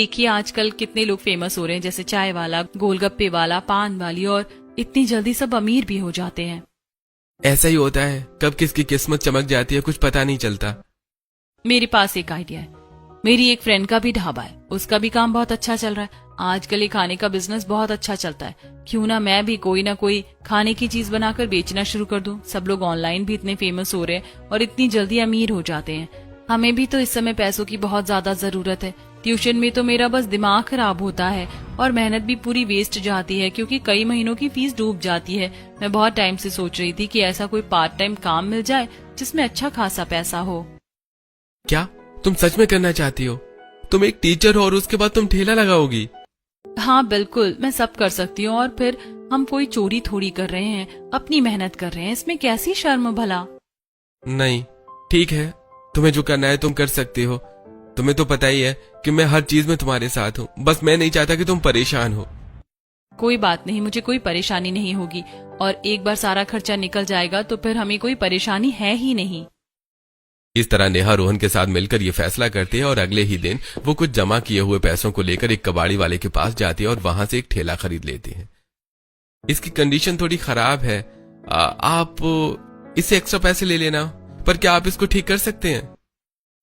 देखिए आजकल कितने लोग फेमस हो रहे हैं, जैसे चाय वाला, गोलगप्पे वाला, पान वाली, और इतनी जल्दी सब अमीर भी हो जाते हैं। ऐसा ही होता है, कब किसकी किस्मत चमक जाती है कुछ पता नहीं चलता। मेरे पास एक आइडिया है। मेरी एक फ्रेंड का भी ढाबा है, उसका भी काम बहुत अच्छा चल रहा है। आजकल ये खाने का बिजनेस बहुत अच्छा चलता है, क्यों ना मैं भी कोई ना कोई खाने की चीज बनाकर बेचना शुरू कर दूं। सब लोग ऑनलाइन भी इतने फेमस हो रहे हैं और इतनी जल्दी अमीर हो जाते हैं। हमें भी तो इस समय पैसों की बहुत ज्यादा जरूरत है। ट्यूशन में तो मेरा बस दिमाग खराब होता है और मेहनत भी पूरी वेस्ट जाती है, क्योंकि कई महीनों की फीस डूब जाती है। मैं बहुत टाइम से सोच रही थी कि ऐसा कोई पार्ट टाइम काम मिल जाए जिसमें अच्छा खासा पैसा हो। क्या तुम सच में करना चाहती हो? तुम एक टीचर हो और उसके बाद तुम ठेला लगाओगी? हाँ बिल्कुल, मैं सब कर सकती हूँ। और फिर हम कोई चोरी थोड़ी कर रहे हैं, अपनी मेहनत कर रहे हैं, इसमें कैसी शर्म भला। नहीं, ठीक है, तुम्हें जो करना है तुम कर सकती हो। तुम्हें तो पता ही है कि मैं हर चीज में तुम्हारे साथ हूँ, बस मैं नहीं चाहता कि तुम परेशान हो। कोई बात नहीं, मुझे कोई परेशानी नहीं होगी। और एक बार सारा खर्चा निकल जाएगा तो फिर हमें कोई परेशानी है ही नहीं। इस तरह नेहा रोहन के साथ मिलकर ये फैसला करती है और अगले ही दिन वो कुछ जमा किए हुए पैसों को लेकर एक कबाड़ी वाले के पास जाती है और वहां से एक ठेला खरीद लेती है। इसकी कंडीशन थोड़ी खराब है, आप इससे एक्स्ट्रा पैसे ले लेना, पर क्या आप इसको ठीक कर सकते हैं?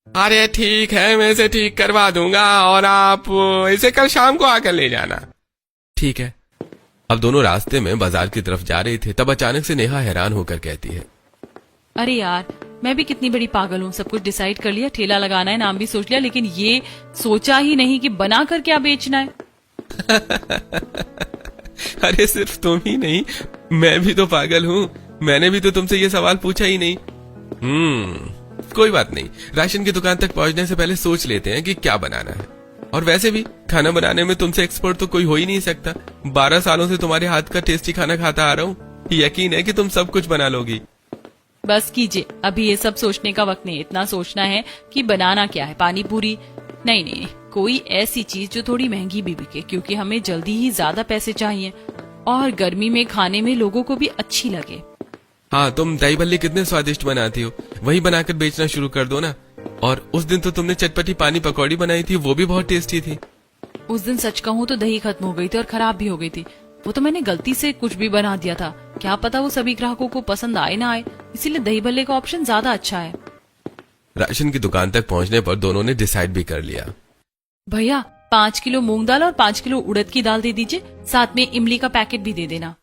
अरे ठीक है, मैं इसे ठीक करवा दूंगा और आप इसे कल शाम को आकर ले जाना। ठीक है। अब दोनों रास्ते में बाजार की तरफ जा रहे थे, तब अचानक से नेहा हैरान होकर कहती है, अरे यार, मैं भी कितनी बड़ी पागल हूँ। सब कुछ डिसाइड कर लिया, ठेला लगाना है, नाम भी सोच लिया, लेकिन ये सोचा ही नहीं कि बना कर क्या बेचना है। अरे सिर्फ तुम ही नहीं, मैं भी तो पागल हूँ। मैंने भी तो तुमसे ये सवाल पूछा ही नहीं। कोई बात नहीं, राशन की दुकान तक पहुंचने से पहले सोच लेते हैं कि क्या बनाना है। और वैसे भी खाना बनाने में तुमसे एक्सपर्ट तो कोई हो ही नहीं सकता। 12 सालों से तुम्हारे हाथ का टेस्टी खाना खाता आ रहा हूँ, यकीन है कि तुम सब कुछ बना लोगी। बस कीजिए, अभी ये सब सोचने का वक्त नहीं। इतना सोचना है कि बनाना क्या है, पानी पूरी? नहीं नहीं, कोई ऐसी चीज जो थोड़ी महंगी भी बिके, क्योंकि हमें जल्दी ही ज्यादा पैसे चाहिए और गर्मी में खाने में लोगों को भी अच्छी लगे। हाँ, तुम दही भल्ले कितने स्वादिष्ट बनाती हो, वही बनाकर बेचना शुरू कर दो ना। और उस दिन तो तुमने चटपटी पानी पकौड़ी बनाई थी, वो भी बहुत टेस्टी थी। उस दिन सच कहूँ तो दही खत्म हो गई थी और खराब भी हो गई थी। वो तो मैंने गलती से कुछ भी बना दिया था, क्या पता वो सभी ग्राहकों को पसंद आए ना आए, इसीलिए दही भल्ले का ऑप्शन ज्यादा अच्छा है। राशन की दुकान तक पहुंचने पर दोनों ने डिसाइड भी कर लिया। भैया 5 किलो मूंग दाल और 5 किलो उड़द की दाल दे दीजिए, साथ में इमली का पैकेट भी दे देना।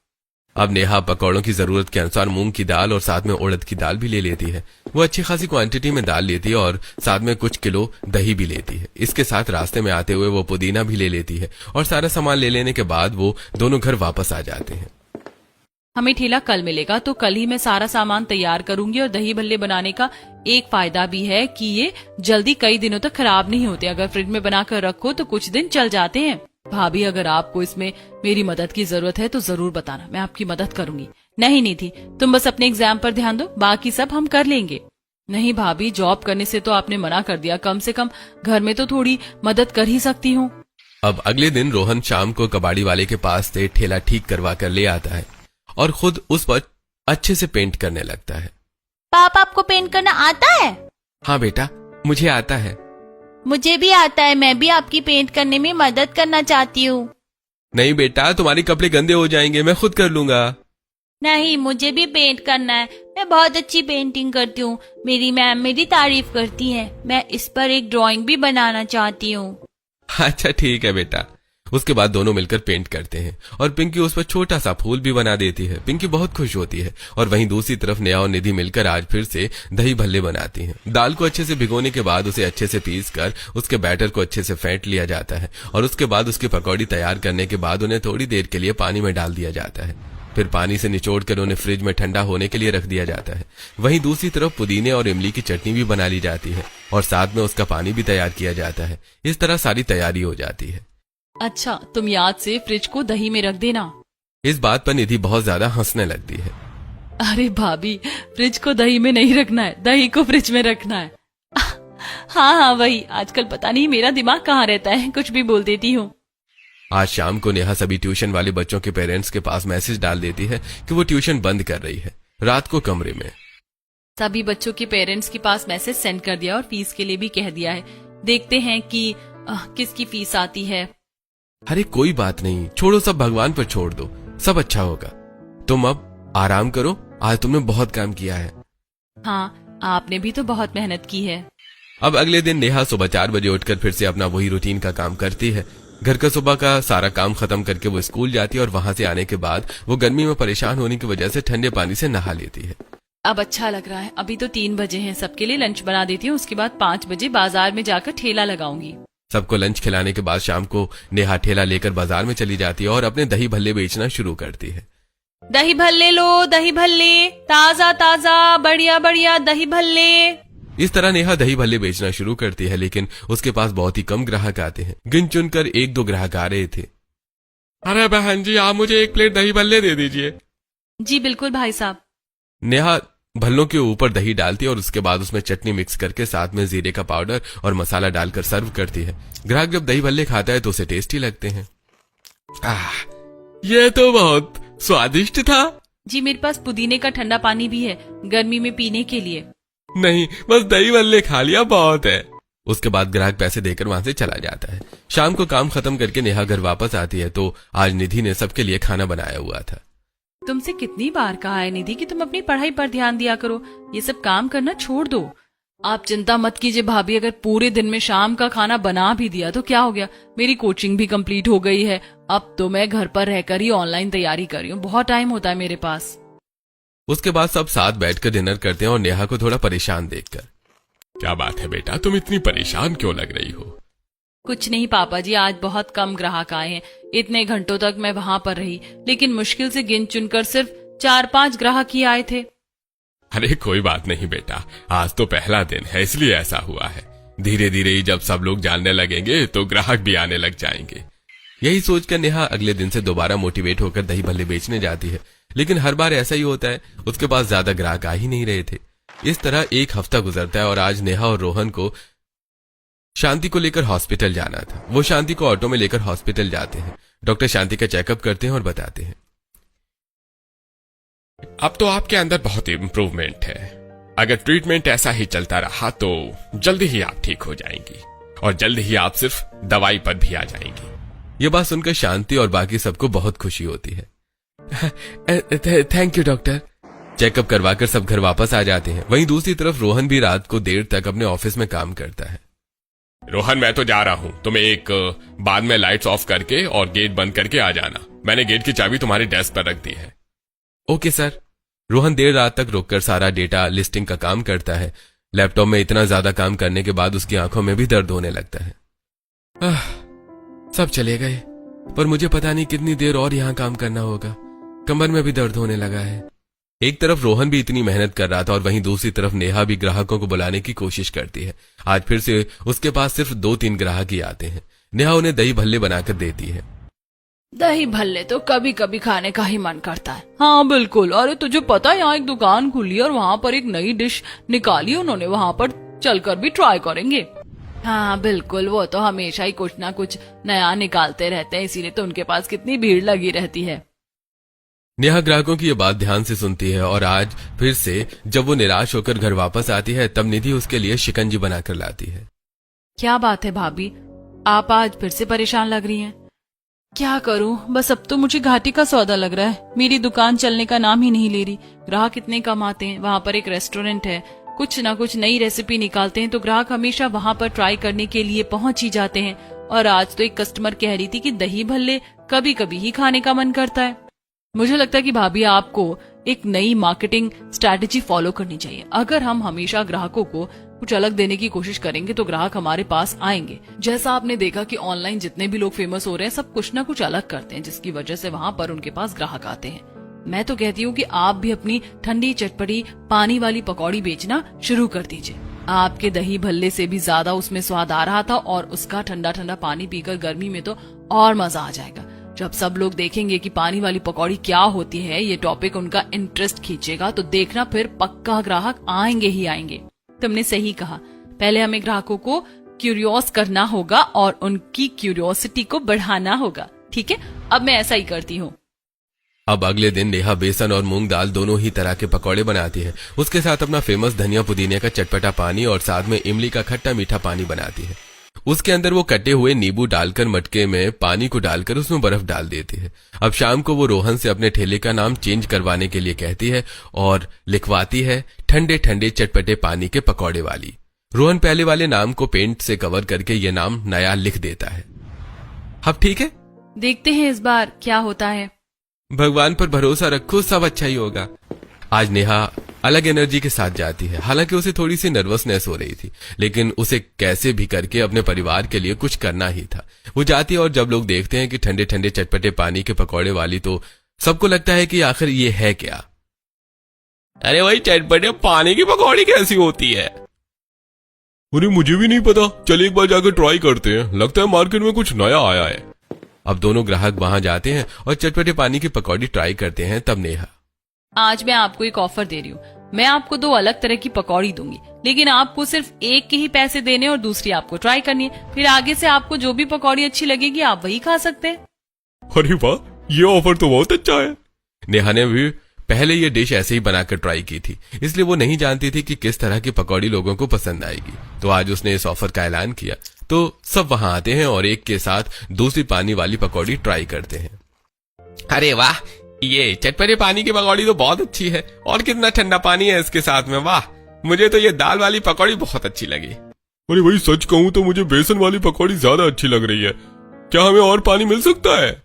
अब नेहा पकौड़ों की जरूरत के अनुसार मूंग की दाल और साथ में उड़द की दाल भी ले लेती है। वो अच्छी खासी क्वांटिटी में दाल लेती है और साथ में कुछ किलो दही भी लेती है। इसके साथ रास्ते में आते हुए वो पुदीना भी ले लेती है और सारा सामान ले लेने के बाद वो दोनों घर वापस आ जाते हैं। हमें ठेला कल मिलेगा तो कल ही मैं सारा सामान तैयार करूंगी। और दही भल्ले बनाने का एक फायदा भी है कि ये जल्दी कई दिनों तक खराब नहीं होते। अगर फ्रिज में बनाकर रखो तो कुछ दिन चल जाते हैं। भाभी, अगर आपको इसमें मेरी मदद की जरूरत है तो जरूर बताना, मैं आपकी मदद करूंगी। नहीं निधि, तुम बस अपने एग्जाम पर ध्यान दो, बाकी सब हम कर लेंगे। नहीं भाभी, जॉब करने से तो आपने मना कर दिया, कम से कम घर में तो थोड़ी मदद कर ही सकती हूँ। अब अगले दिन रोहन शाम को कबाड़ी वाले के पास से ठेला ठीक करवा कर ले आता है और खुद उस पर अच्छे से पेंट करने लगता है। पापा, आपको पेंट करना आता है? हाँ बेटा, मुझे आता है। मुझे भी आता है, मैं भी आपकी पेंट करने में मदद करना चाहती हूँ। नहीं बेटा, तुम्हारे कपड़े गंदे हो जाएंगे, मैं खुद कर लूंगा। नहीं, मुझे भी पेंट करना है, मैं बहुत अच्छी पेंटिंग करती हूँ, मेरी मैम मेरी तारीफ करती है। मैं इस पर एक ड्राइंग भी बनाना चाहती हूँ। अच्छा ठीक है बेटा। उसके बाद दोनों मिलकर पेंट करते हैं और पिंकी उस पर छोटा सा फूल भी बना देती है। पिंकी बहुत खुश होती है। और वहीं दूसरी तरफ नेहा और निधि मिलकर आज फिर से दही भल्ले बनाती हैं। दाल को अच्छे से भिगोने के बाद उसे अच्छे से पीस कर उसके बैटर को अच्छे से फेंट लिया जाता है और उसके बाद उसकी पकौड़ी तैयार करने के बाद उन्हें थोड़ी देर के लिए पानी में डाल दिया जाता है। फिर पानी से निचोड़कर उन्हें फ्रिज में ठंडा होने के लिए रख दिया जाता है। वहीं दूसरी तरफ पुदीने और इमली की चटनी भी बना ली जाती है और साथ में उसका पानी भी तैयार किया जाता है। इस तरह सारी तैयारी हो जाती है। अच्छा, तुम याद से फ्रिज को दही में रख देना। इस बात पर निधि बहुत ज्यादा हंसने लगती है। अरे भाभी, फ्रिज को दही में नहीं रखना है, दही को फ्रिज में रखना है। हाँ हाँ वही, आजकल पता नहीं मेरा दिमाग कहाँ रहता है, कुछ भी बोल देती हूँ। आज शाम को नेहा सभी ट्यूशन वाले बच्चों के पेरेंट्स के पास मैसेज डाल देती है कि वो ट्यूशन बंद कर रही है। रात को कमरे में सभी बच्चों के पेरेंट्स के पास मैसेज सेंड कर दिया और फीस के लिए भी कह दिया है। देखते हैं कि किसकी फीस आती है? अरे कोई बात नहीं, छोड़ो, सब भगवान पर छोड़ दो, सब अच्छा होगा। तुम अब आराम करो, आज तुमने बहुत काम किया है। हाँ, आपने भी तो बहुत मेहनत की है। अब अगले दिन नेहा सुबह 4 बजे उठकर फिर से अपना वही रूटीन का काम करती है। घर का सुबह का सारा काम खत्म करके वो स्कूल जाती है और वहां से आने के बाद वो गर्मी में परेशान होने की वजह से ठंडे पानी से नहा लेती है। अब अच्छा लग रहा है। अभी तो 3 बजे हैं, सबके लिए लंच बना देती हूँ, उसके बाद 5 बजे बाजार में जाकर ठेला लगाऊंगी। सबको लंच खिलाने के बाद शाम को नेहा ठेला लेकर बाजार में चली जाती है और अपने दही भल्ले बेचना शुरू करती है। दही भल्ले लो, दही भल्ले, ताजा ताजा बढ़िया बढ़िया दही भल्ले। इस तरह नेहा दही भल्ले बेचना शुरू करती है, लेकिन उसके पास बहुत ही कम ग्राहक आते हैं। गिन चुनकर 1-2 ग्राहक आ रहे थे। अरे बहन जी, आप मुझे 1 प्लेट दही भल्ले दे दीजिए। जी बिल्कुल भाई साहब। नेहा भल्लों के ऊपर दही डालती है और उसके बाद उसमें चटनी मिक्स करके साथ में जीरे का पाउडर और मसाला डालकर सर्व करती है। ग्राहक जब दही भल्ले खाता है तो उसे टेस्टी लगते हैं। ये तो बहुत स्वादिष्ट था। जी मेरे पास पुदीने का ठंडा पानी भी है, गर्मी में पीने के लिए। नहीं, बस दही भल्ले खा लिया, बहुत है। उसके बाद ग्राहक पैसे देकर वहां से चला जाता है। शाम को काम खत्म करके नेहा घर वापस आती है तो आज निधि ने सबके लिए खाना बनाया हुआ था। तुमसे कितनी बार कहा है निधि कि तुम अपनी पढ़ाई पर ध्यान दिया करो, ये सब काम करना छोड़ दो। आप चिंता मत कीजिए भाभी, अगर पूरे दिन में शाम का खाना बना भी दिया तो क्या हो गया, मेरी कोचिंग भी कंप्लीट हो गई है। अब तो मैं घर पर रहकर ही ऑनलाइन तैयारी कर रही हूँ, बहुत टाइम होता है मेरे पास। उसके बाद सब साथ बैठकर डिनर करते हैं और नेहा को थोड़ा परेशान देखकर, क्या बात है बेटा, तुम इतनी परेशान क्यों लग रही हो? कुछ नहीं पापा जी, आज बहुत कम ग्राहक आए हैं। इतने घंटों तक मैं वहां पर रही, लेकिन मुश्किल से गिन चुनकर सिर्फ 4-5 ग्राहक ही आए थे। अरे कोई बात नहीं बेटा, आज तो पहला दिन है इसलिए ऐसा हुआ है। धीरे धीरे ही जब सब लोग जानने लगेंगे तो ग्राहक भी आने लग जाएंगे। यही सोचकर नेहा अगले दिन से दोबारा मोटिवेट होकर दही भल्ले बेचने जाती है, लेकिन हर बार ऐसा ही होता है, उसके पास ज्यादा ग्राहक आ ही नहीं रहे थे। इस तरह 1 हफ्ता गुजरता है और आज नेहा और रोहन को शांति को लेकर हॉस्पिटल जाना था। वो शांति को ऑटो में लेकर हॉस्पिटल जाते हैं। डॉक्टर शांति का चेकअप करते हैं और बताते हैं, अब तो आपके अंदर बहुत इम्प्रूवमेंट है। अगर ट्रीटमेंट ऐसा ही चलता रहा तो जल्दी ही आप ठीक हो जाएंगी और जल्दी ही आप सिर्फ दवाई पर भी आ जाएंगी। ये बात सुनकर शांति और बाकी सबको बहुत खुशी होती है। Thank you doctor. चेकअप करवाकर सब घर वापस आ जाते हैं। वहीं दूसरी तरफ रोहन भी रात को देर तक अपने ऑफिस में काम करता है। रोहन, मैं तो जा रहा हूँ, तुम्हें बाद में लाइट्स ऑफ करके और गेट बंद करके आ जाना। मैंने गेट की चाबी तुम्हारी डेस्क पर रख दी है। Okay sir. रोहन देर रात तक रुककर सारा डेटा लिस्टिंग का काम करता है। लैपटॉप में इतना ज्यादा काम करने के बाद उसकी आंखों में भी दर्द होने लगता है। सब चले गए, पर मुझे पता नहीं कितनी देर और यहाँ काम करना होगा। कमर में भी दर्द होने लगा है। एक तरफ रोहन भी इतनी मेहनत कर रहा था और वहीं दूसरी तरफ नेहा भी ग्राहकों को बुलाने की कोशिश करती है। आज फिर से उसके पास सिर्फ 2-3 ग्राहक ही आते हैं। नेहा उन्हें दही भल्ले बनाकर देती है। दही भल्ले तो कभी कभी खाने का ही मन करता है। हाँ बिल्कुल। अरे तुझे पता है, यहाँ एक दुकान खुली और वहाँ पर एक नई डिश निकाली उन्होंने, वहाँ पर चलकर भी ट्राई करेंगे। हाँ बिल्कुल, वो तो हमेशा ही कुछ ना कुछ नया निकालते रहते हैं, इसीलिए तो उनके पास कितनी भीड़ लगी रहती है। नेहा ग्राहकों की ये बात ध्यान से सुनती है और आज फिर से जब वो निराश होकर घर वापस आती है तब निधि उसके लिए शिकंजी बनाकर लाती है। क्या बात है भाभी, आप आज फिर से परेशान लग रही हैं? क्या करूं, बस अब तो मुझे घाटे का सौदा लग रहा है। मेरी दुकान चलने का नाम ही नहीं ले रही। ग्राहक इतने कम आते हैं, वहाँ पर एक रेस्टोरेंट है, कुछ ना कुछ नई रेसिपी निकालते हैं तो ग्राहक हमेशा वहाँ पर ट्राई करने के लिए पहुंच ही जाते हैं। और आज तो एक कस्टमर कह रही थी कि दही भल्ले कभी कभी ही खाने का मन करता है। मुझे लगता है कि भाभी आपको एक नई मार्केटिंग स्ट्रैटेजी फॉलो करनी चाहिए। अगर हम हमेशा ग्राहकों को कुछ अलग देने की कोशिश करेंगे तो ग्राहक हमारे पास आएंगे। जैसा आपने देखा कि ऑनलाइन जितने भी लोग फेमस हो रहे हैं सब कुछ ना कुछ अलग करते हैं, जिसकी वजह से वहाँ पर उनके पास ग्राहक आते हैं। मैं तो कहती हूँ कि आप भी अपनी ठंडी चटपटी पानी वाली पकौड़ी बेचना शुरू कर दीजिए। आपके दही भल्ले से भी ज्यादा उसमें स्वाद आ रहा था और उसका ठंडा ठंडा पानी पीकर गर्मी में तो और मजा आ जाएगा। जब सब लोग देखेंगे कि पानी वाली पकौड़ी क्या होती है, ये टॉपिक उनका इंटरेस्ट खींचेगा तो देखना फिर पक्का ग्राहक आएंगे ही आएंगे। तुमने सही कहा, पहले हमें ग्राहकों को क्यूरियोस करना होगा और उनकी क्यूरियोसिटी को बढ़ाना होगा। ठीक है, अब मैं ऐसा ही करती हूँ। अब अगले दिन नेहा बेसन और मूंग दाल दोनों ही तरह के पकौड़े बनाती है। उसके साथ अपना फेमस धनिया पुदीने का चटपटा पानी और साथ में इमली का खट्टा मीठा पानी बनाती है। उसके अंदर वो कटे हुए नींबू डालकर मटके में पानी को डालकर उसमें बर्फ डाल देती है। अब शाम को वो रोहन से अपने ठेले का नाम चेंज करवाने के लिए कहती है और लिखवाती है ठंडे ठंडे चटपटे पानी के पकौड़े वाली। रोहन पहले वाले नाम को पेंट से कवर करके ये नाम नया लिख देता है। अब ठीक है, देखते हैं इस बार क्या होता है। भगवान पर भरोसा रखो, सब अच्छा ही होगा। आज नेहा अलग एनर्जी के साथ जाती है। हालांकि उसे थोड़ी सी नर्वसनेस हो रही थी, लेकिन उसे कैसे भी करके अपने परिवार के लिए कुछ करना ही था। वो जाती है और जब लोग देखते हैं कि ठंडे ठंडे चटपटे पानी के पकौड़े वाली, तो सबको लगता है कि आखिर ये है क्या। अरे भाई, चटपटे पानी की पकौड़ी कैसी होती है? अरे मुझे भी नहीं पता, चल एक बार जाकर ट्राई करते हैं, लगता है मार्केट में कुछ नया आया है। अब दोनों ग्राहक वहां जाते हैं और चटपटे पानी की पकौड़ी ट्राई करते हैं। तब नेहा, आज मैं आपको एक ऑफर दे रही हूँ। मैं आपको 2 अलग तरह की पकौड़ी दूंगी, लेकिन आपको सिर्फ एक के ही पैसे देने और दूसरी आपको ट्राई करनी है। फिर आगे से आपको जो भी पकौड़ी अच्छी लगेगी आप वही खा सकते हैं। अरे वाह, ये ऑफर तो बहुत अच्छा है। नेहा ने भी पहले ये डिश ऐसे ही बनाकर ट्राई की थी, इसलिए वो नहीं जानती थी कि किस तरह की पकौड़ी लोगों को पसंद आएगी। तो आज उसने इस ऑफर का ऐलान किया, तो सब वहां आते हैं और एक के साथ दूसरी पानी वाली पकौड़ी ट्राई करते हैं। अरे वाह, ये चटपटे पानी की पकौड़ी तो बहुत अच्छी है, और कितना ठंडा पानी है इसके साथ में। वाह, मुझे तो ये दाल वाली पकौड़ी बहुत अच्छी लगी। अरे भाई, सच कहूं तो मुझे बेसन वाली पकौड़ी ज्यादा अच्छी लग रही है। क्या हमें और पानी मिल सकता है?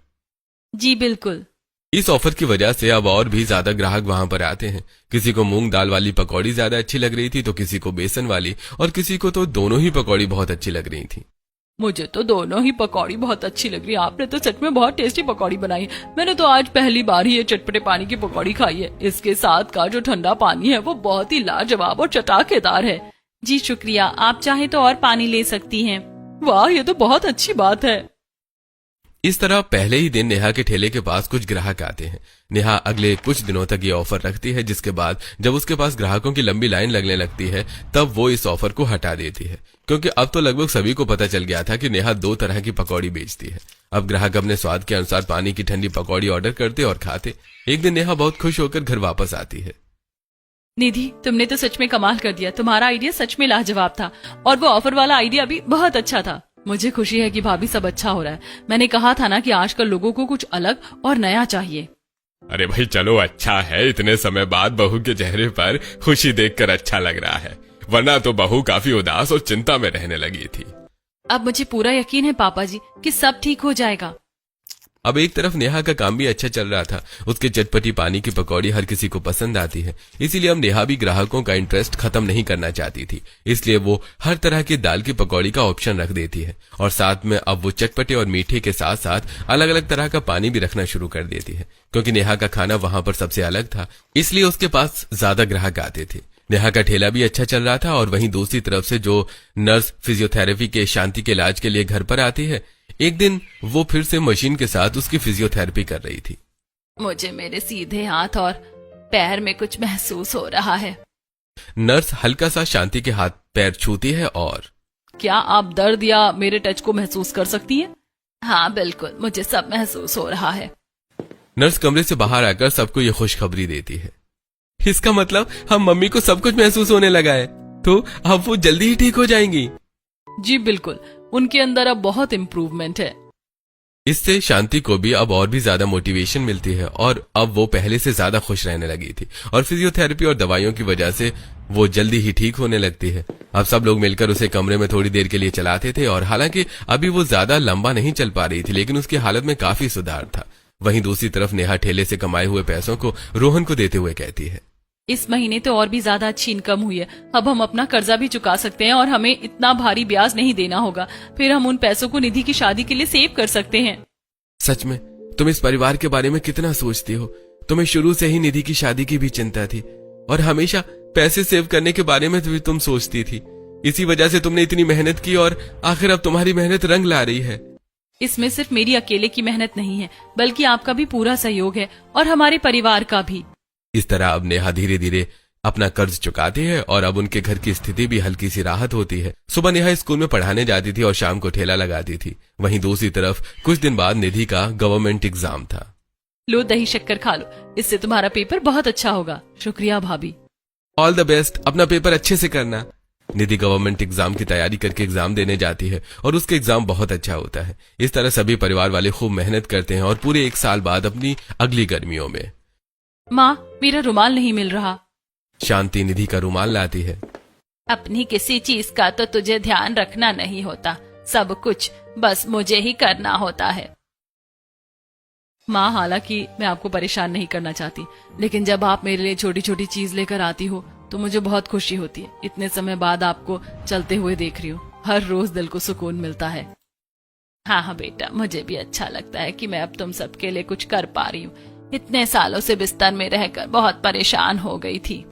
जी बिल्कुल। इस ऑफर की वजह से अब और भी ज्यादा ग्राहक वहां पर आते हैं। किसी को मूंग दाल वाली पकौड़ी ज्यादा अच्छी लग रही थी, तो किसी को बेसन वाली, और किसी को तो दोनों ही पकौड़ी बहुत अच्छी लग रही थी। मुझे तो दोनों ही पकौड़ी बहुत अच्छी लग रही है। आपने तो सच में बहुत टेस्टी पकौड़ी बनाई है। मैंने तो आज पहली बार ही ये चटपटे पानी की पकौड़ी खाई है। इसके साथ का जो ठंडा पानी है वो बहुत ही लाजवाब और चटाकेदार है। जी शुक्रिया, आप चाहे तो और पानी ले सकती हैं। वाह, ये तो बहुत अच्छी बात है। इस तरह पहले ही दिन नेहा के ठेले के पास कुछ ग्राहक आते हैं। नेहा अगले कुछ दिनों तक ये ऑफर रखती है, जिसके बाद जब उसके पास ग्राहकों की लंबी लाइन लगने लगती है तब वो इस ऑफर को हटा देती है, क्योंकि अब तो लगभग सभी को पता चल गया था कि नेहा 2 तरह की पकौड़ी बेचती है। अब ग्राहक अपने स्वाद के अनुसार पानी की ठंडी पकौड़ी ऑर्डर करते और खाते। एक दिन नेहा बहुत खुश होकर घर वापस आती है। निधि, तुमने तो सच में कमाल कर दिया। तुम्हारा आइडिया सच में लाजवाब था, और वो ऑफर वाला आइडिया भी बहुत अच्छा था। मुझे खुशी है कि भाभी सब अच्छा हो रहा है। मैंने कहा था ना कि आजकल लोगों को कुछ अलग और नया चाहिए। अरे भाई चलो, अच्छा है, इतने समय बाद बहू के चेहरे पर खुशी देखकर अच्छा लग रहा है, वरना तो बहू काफी उदास और चिंता में रहने लगी थी। अब मुझे पूरा यकीन है पापा जी कि सब ठीक हो जाएगा। अब एक तरफ नेहा का काम भी अच्छा चल रहा था। उसके चटपटी पानी की पकौड़ी हर किसी को पसंद आती है, इसीलिए अब नेहा भी ग्राहकों का इंटरेस्ट खत्म नहीं करना चाहती थी। इसलिए वो हर तरह की दाल की पकौड़ी का ऑप्शन रख देती है, और साथ में अब वो चटपटे और मीठे के साथ साथ अलग अलग तरह का पानी भी रखना शुरू कर देती है। क्योंकि नेहा का खाना वहां पर सबसे अलग था, इसलिए उसके पास ज्यादा ग्राहक आते थे। नेहा का ठेला भी अच्छा चल रहा था, और वहीं दूसरी तरफ से जो नर्स फिजियोथेरेपी के शांति के इलाज के लिए घर पर आती है, एक दिन वो फिर से मशीन के साथ उसकी फिजियोथेरेपी कर रही थी। मुझे मेरे सीधे हाथ और पैर में कुछ महसूस हो रहा है। नर्स हल्का सा शांति के हाथ पैर छूती है और, क्या आप दर्द या मेरे टच को महसूस कर सकती हैं? हाँ बिल्कुल, मुझे सब महसूस हो रहा है। नर्स कमरे से बाहर आकर सबको ये खुशखबरी देती है। इसका मतलब हम मम्मी को सब कुछ महसूस होने लगा है, तो अब वो जल्दी ही ठीक हो जाएंगी। जी बिल्कुल, उनके अंदर अब बहुत इम्प्रूवमेंट है। इससे शांति को भी अब और भी ज्यादा मोटिवेशन मिलती है, और अब वो पहले से ज्यादा खुश रहने लगी थी, और फिजियोथेरेपी और दवाइयों की वजह से वो जल्दी ही ठीक होने लगती है। अब सब लोग मिलकर उसे कमरे में थोड़ी देर के लिए चलाते थे, और हालांकि अभी वो ज्यादा लंबा नहीं चल पा रही थी, लेकिन उसकी हालत में काफी सुधार था। वहीं दूसरी तरफ नेहा ठेले से कमाए हुए पैसों को रोहन को देते हुए कहती है, इस महीने तो और भी ज्यादा अच्छी इनकम हुई है। अब हम अपना कर्जा भी चुका सकते हैं, और हमें इतना भारी ब्याज नहीं देना होगा। फिर हम उन पैसों को निधि की शादी के लिए सेव कर सकते हैं। सच में तुम इस परिवार के बारे में कितना सोचती हो। तुम्हें शुरू से ही निधि की शादी की भी चिंता थी, और हमेशा पैसे सेव करने के बारे में भी तुम सोचती थी। इसी वजह से तुमने इतनी मेहनत की, और आखिर अब तुम्हारी मेहनत रंग ला रही है। इसमें सिर्फ मेरी अकेले की मेहनत नहीं है, बल्कि आपका भी पूरा सहयोग है, और हमारे परिवार का भी। इस तरह अब नेहा धीरे धीरे अपना कर्ज चुकाती है, और अब उनके घर की स्थिति भी हल्की सी राहत होती है। सुबह नेहा स्कूल में पढ़ाने जाती थी और शाम को ठेला लगाती थी। वहीं दूसरी तरफ कुछ दिन बाद निधि का गवर्नमेंट एग्जाम था। लो दही शक्कर खा लो, इससे तुम्हारा पेपर बहुत अच्छा होगा। शुक्रिया भाभी। ऑल द बेस्ट, अपना पेपर अच्छे से करना। निधि गवर्नमेंट एग्जाम की तैयारी करके एग्जाम देने जाती है और उसके एग्जाम बहुत अच्छा होता है। इस तरह सभी परिवार वाले खूब मेहनत करते हैं और पूरे 1 साल बाद अपनी अगली गर्मियों में माँ, मेरा रुमाल नहीं मिल रहा। शांति निधि का रुमाल लाती है। अपनी किसी चीज का तो तुझे ध्यान रखना नहीं होता, सब कुछ बस मुझे ही करना होता है। माँ, हालांकि मैं आपको परेशान नहीं करना चाहती, लेकिन जब आप मेरे लिए छोटी छोटी चीज लेकर आती हो तो मुझे बहुत खुशी होती है। इतने समय बाद आपको चलते हुए देख रही हूँ, हर रोज दिल को सुकून मिलता है। हाँ हाँ बेटा, मुझे भी अच्छा लगता है कि मैं अब तुम सबके लिए कुछ कर पा रही हूँ। इतने सालों से बिस्तर में रहकर बहुत परेशान हो गई थी।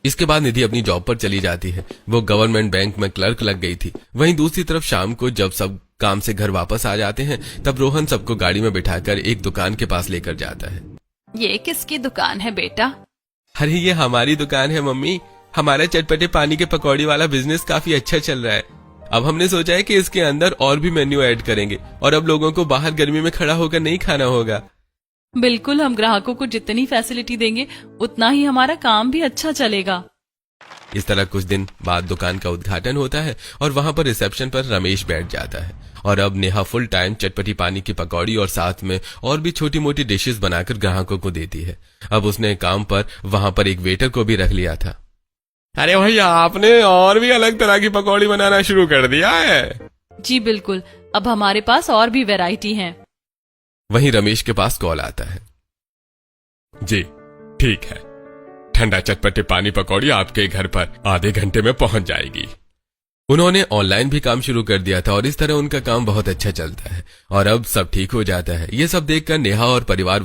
इसके बाद निधि अपनी जॉब पर चली जाती है। वो गवर्नमेंट बैंक में क्लर्क लग गई थी। वहीं दूसरी तरफ शाम को जब सब काम से घर वापस आ जाते हैं तब रोहन सबको गाड़ी में बिठाकर एक दुकान के पास लेकर जाता है। ये किसकी दुकान है बेटा? अरे ये हमारी दुकान है मम्मी। हमारा चटपटे पानी के पकौड़ी वाला बिजनेस काफी अच्छा चल रहा है। अब हमने सोचा है कि इसके अंदर और भी मेन्यू ऐड करेंगे और अब लोगों को बाहर गर्मी में खड़ा होकर नहीं खाना होगा। बिल्कुल, हम ग्राहकों को जितनी फैसिलिटी देंगे उतना ही हमारा काम भी अच्छा चलेगा। इस तरह कुछ दिन बाद दुकान का उद्घाटन होता है और वहां पर रिसेप्शन पर रमेश बैठ जाता है और अब नेहा फुल टाइम चटपटी पानी की पकौड़ी और साथ में और भी छोटी मोटी डिशेस बनाकर ग्राहकों को देती है। अब उसने काम पर वहां पर एक वेटर को भी रख लिया था। अरे भैया, आपने और भी अलग तरह की पकौड़ी बनाना शुरू कर दिया है। जी बिल्कुल, अब हमारे पास और भी वैरायटी है। वहीं रमेश के पास कॉल आता है। जी ठीक है, ठंडा चटपटे पानी पकौड़ी आपके घर पर आधे घंटे में पहुंच जाएगी। उन्होंने ऑनलाइन भी काम शुरू कर दिया था और इस तरह उनका काम बहुत अच्छा चलता है और अब सब ठीक हो जाता है। ये सब देखकर नेहा और परिवार